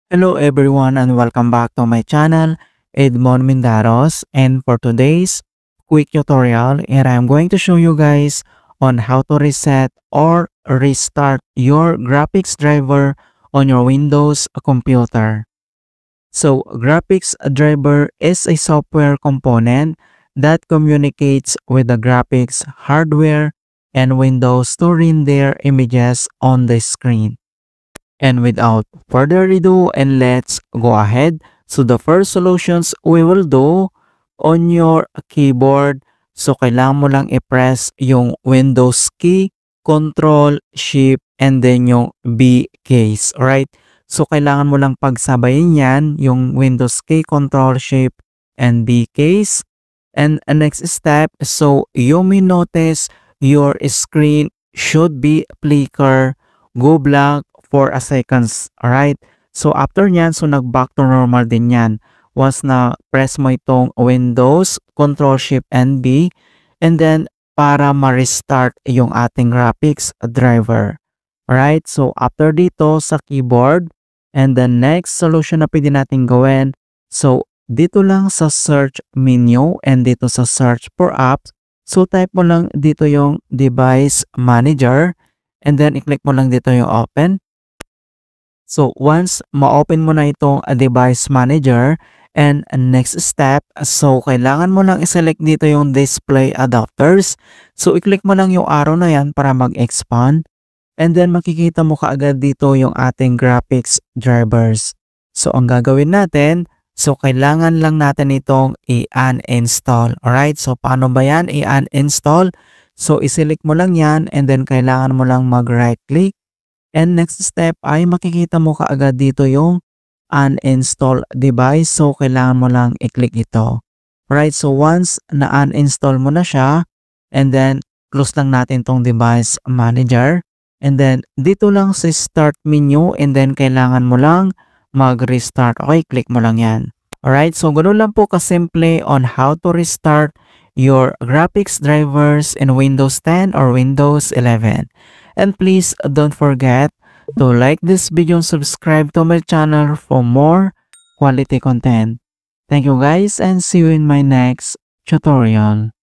Hello everyone and welcome back to my channel, Edmond Mindaros, and for today's quick tutorial, and I'm going to show you guys on how to reset or restart your graphics driver on your Windows computer. So graphics driver is a software component that communicates with the graphics hardware and Windows to render images on the screen. And without further ado, and let's go ahead. So the first solutions we will do on your keyboard. So kailangan mo lang i-press yung Windows key, Control, Shift, and then yung B keys. Alright? So kailangan mo lang pagsabayin yan, yung Windows key, Control, Shift, and B keys. And next step, so you may notice your screen should be flicker, go blank, for a seconds. Alright? So, after nyan, so nag-back to normal din yan. Once na press mo itong Windows, Control, Shift, and B, and then para ma-restart yung ating graphics driver. Alright? So, after dito sa keyboard, and the next solution na pwede natin gawin, so, dito lang sa search menu and dito sa search for apps, so type mo lang dito yung device manager, and then i-click mo lang dito yung open. So once ma-open mo na itong device manager, and next step, so kailangan mo lang i-select dito yung display adapters. So i-click mo lang yung arrow na yan para mag-expand, and then makikita mo kaagad dito yung ating graphics drivers. So ang gagawin natin, so kailangan lang natin itong i-uninstall. Alright, so paano ba yan i-uninstall? So i-select mo lang yan, and then kailangan mo lang mag-right click. And next step ay makikita mo kaagad dito yung uninstall device. So, kailangan mo lang i-click ito. Alright, so once na-uninstall mo na siya, and then close lang natin tong device manager. And then dito lang sa start menu, and then kailangan mo lang mag-restart. Okay, click mo lang yan. Alright, so ganoon lang po kasimple on how to restart your graphics drivers in Windows 10 or Windows 11. And please don't forget to like this video and subscribe to my channel for more quality content. Thank you guys and see you in my next tutorial.